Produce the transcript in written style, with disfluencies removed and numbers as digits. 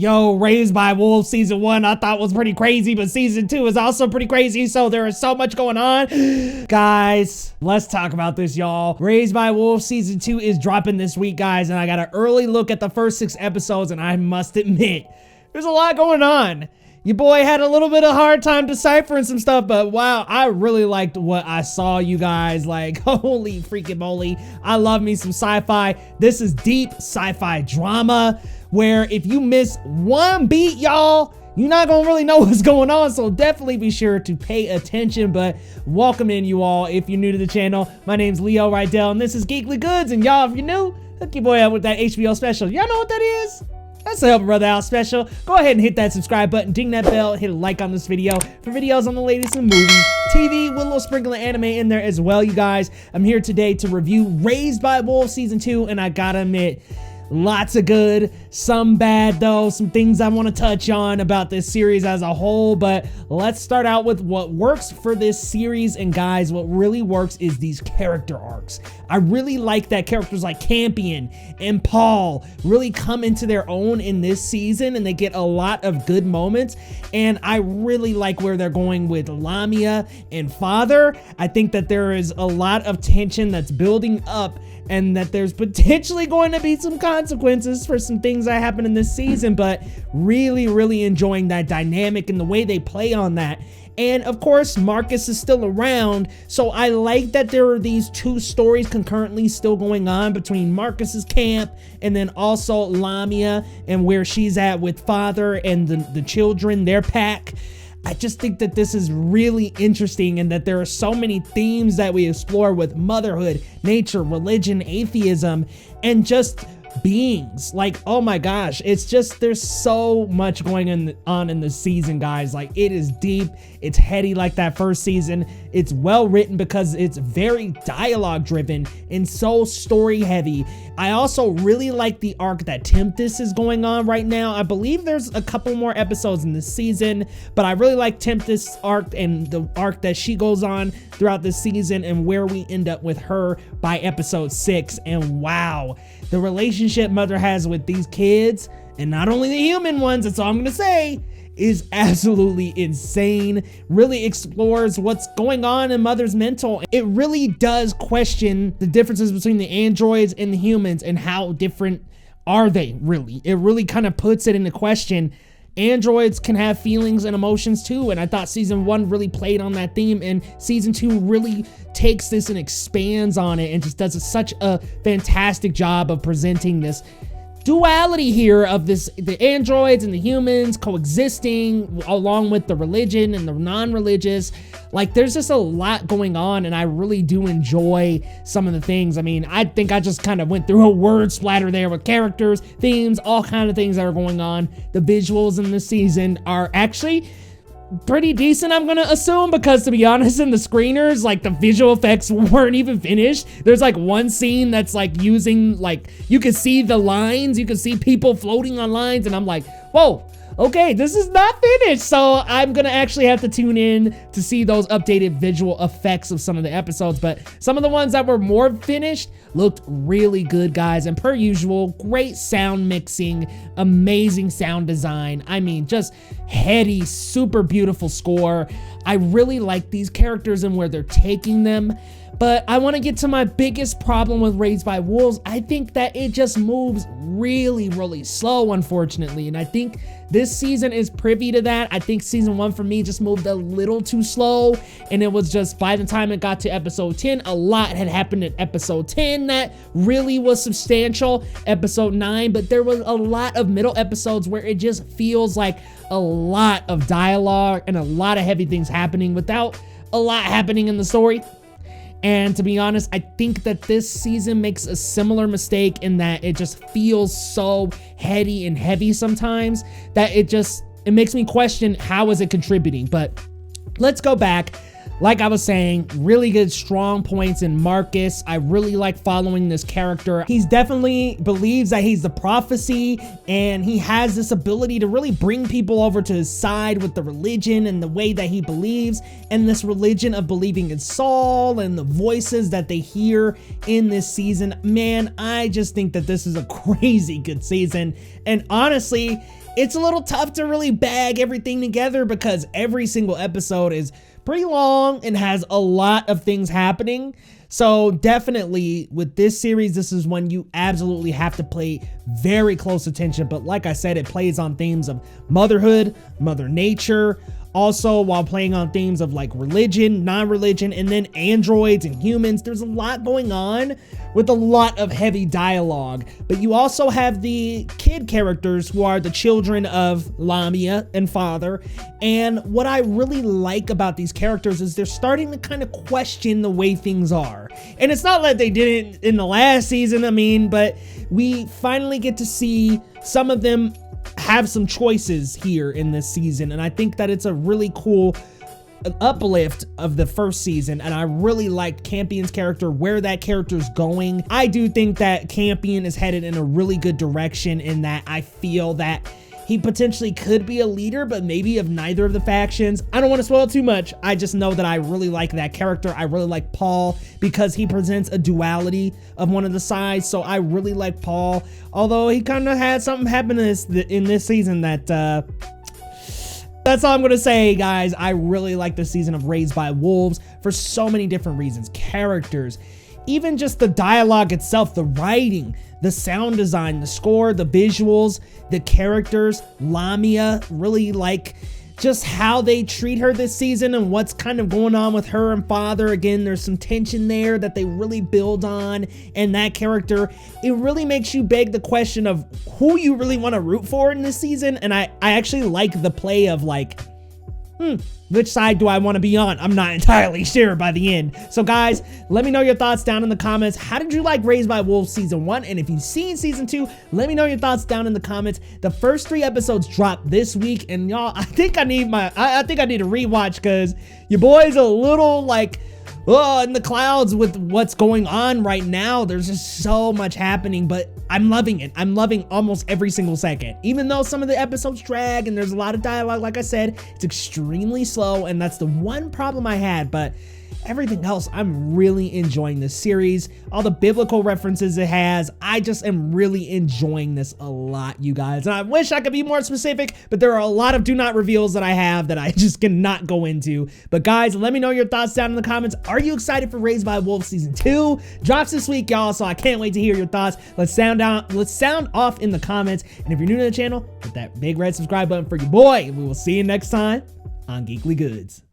Yo, Raised by Wolves season 1 I thought was pretty crazy, but season 2 is also pretty crazy, so there is so much going on. Guys, let's talk about this, y'all. Raised by Wolves season 2 is dropping this week, guys, and I got an early look at the first 6 episodes, and I must admit, there's a lot going on. Your boy had a little bit of hard time deciphering some stuff, but wow, I really liked what I saw, you guys. Like, holy freaking moly. I love me some sci-fi. This is deep sci-fi drama where if you miss one beat, y'all, you're not gonna really know what's going on, so definitely be sure to pay attention. But welcome in, you all. If you're new to the channel, my name's Leo Rydell, and this is Geekly Goods, and y'all, if you're new, hook your boy up with that HBO special. Y'all know what that is? That's a Help a Brother Out special. Go ahead and hit that subscribe button, ding that bell, hit a like on this video for videos on the latest in movies, TV, with a little sprinkle of anime in there as well, you guys. I'm here today to review Raised by Wolves season 2, and I gotta admit, lots of good, some bad though, some things I want to touch on about this series as a whole. But let's start out with what works for this series. And guys, what really works is these character arcs. I really like that characters like Campion and Paul really come into their own in this season, and they get a lot of good moments. And I really like where they're going with Lamia and Father. I think that there is a lot of tension that's building up, and that there's potentially going to be some consequences for some things that happen in this season, but really enjoying that dynamic and the way they play on that. And of course, Marcus is still around, so I like that there are these two stories concurrently still going on between Marcus's camp and then also Lamia and where she's at with Father and the children, their pack. I just think that this is really interesting, and that there are so many themes that we explore with motherhood, nature, religion, atheism, and just beings. Like, oh my gosh, it's just, there's so much going on in this season, guys. Like, it is deep, it's heady like that first season. It's well written because it's very dialogue driven and so story heavy. I also really like the arc that Tempest is going on right now. I believe there's a couple more episodes in this season, but I really like Tempest's arc and the arc that she goes on throughout this season, and where we end up with her by episode 6. And wow, the relationship Mother has with these kids, and not only the human ones, that's all I'm gonna say, is absolutely insane. Really explores what's going on in Mother's mental. It really does question the differences between the androids and the humans, and how different are they really. It really kind of puts it into question. Androids can have feelings and emotions too, and I thought season 1 really played on that theme, and season 2 really takes this and expands on it and just does such a fantastic job of presenting this duality here of the androids and the humans coexisting along with the religion and the non-religious. Like, there's just a lot going on, and I really do enjoy some of the things. I mean, I think I just kind of went through a word splatter there with characters, themes, all kind of things that are going on. The visuals in this season are actually pretty decent, I'm gonna assume, because to be honest, in the screeners, like, the visual effects weren't even finished. There's like one scene that's like using, like, you can see the lines, you can see people floating on lines, and I'm like, whoa, okay, this is not finished. So I'm gonna actually have to tune in to see those updated visual effects of some of the episodes. But some of the ones that were more finished looked really good, guys. And per usual, great sound mixing, amazing sound design. I mean, just heady, super beautiful score. I really like these characters and where they're taking them. But I want to get to my biggest problem with Raised by Wolves. I think that it just moves really slow, unfortunately. And I think this season is privy to that. I think season 1 for me just moved a little too slow. And it was just, by the time it got to episode 10, a lot had happened in episode 10 that really was substantial. Episode 9, but there was a lot of middle episodes where it just feels like a lot of dialogue and a lot of heavy things happening without a lot happening in the story. And to be honest, I think that this season makes a similar mistake in that it just feels so heady and heavy sometimes that it makes me question, how is it contributing? But let's go back. Like I was saying, really good, strong points in Marcus. I really like following this character. He's definitely believes that he's the prophecy, and he has this ability to really bring people over to his side with the religion and the way that he believes, and this religion of believing in Saul and the voices that they hear in this season. Man, I just think that this is a crazy good season. And honestly, it's a little tough to really bag everything together because every single episode is pretty long and has a lot of things happening. So definitely with this series, this is one you absolutely have to pay very close attention. But like I said, it plays on themes of motherhood, mother nature, also while playing on themes of like religion, non-religion, and then androids and humans. There's a lot going on with a lot of heavy dialogue. But you also have the kid characters who are the children of Lamia and father. And what I really like about these characters is they're starting to kind of question the way things are. And it's not like they didn't in the last season, I mean, but we finally get to see some of them have some choices here in this season, and I think that it's a really cool uplift of the first season. And I really like Campion's character, where that character's going. I do think that Campion is headed in a really good direction, in that I feel that he potentially could be a leader, but maybe of neither of the factions. I don't want to spoil too much. I just know that I really like that character. I really like Paul because he presents a duality of one of the sides. So I really like Paul, although he kind of had something happen in this season that that's all I'm gonna say, guys. I really like the season of Raised by Wolves for so many different reasons. Characters, even just the dialogue itself, the writing, the sound design, the score, the visuals, the characters. Lamia, really like just how they treat her this season and what's kind of going on with her and father. Again, there's some tension there that they really build on, and that character, it really makes you beg the question of who you really want to root for in this season. And I actually like the play of like, which side do I want to be on? I'm not entirely sure by the end. So guys, let me know your thoughts down in the comments. How did you like Raised by Wolves season 1? And if you've seen season 2, let me know your thoughts down in the comments. The first 3 episodes dropped this week, and y'all, I think I need a rewatch because your boy's a little like in the clouds with what's going on right now. There's just so much happening, but I'm loving it. I'm loving almost every single second. Even though some of the episodes drag and there's a lot of dialogue, like I said, it's extremely slow, and that's the one problem I had, but everything else, I'm really enjoying this series. All the biblical references it has, I just am really enjoying this a lot, you guys. And I wish I could be more specific, but there are a lot of do not reveals that I have that I just cannot go into. But guys, let me know your thoughts down in the comments. Are you excited for Raised by Wolves season 2? Drops this week, y'all, so I can't wait to hear your thoughts. Let's sound off in the comments. And if you're new to the channel, hit that big red subscribe button for your boy. We will see you next time on Geekly Goods.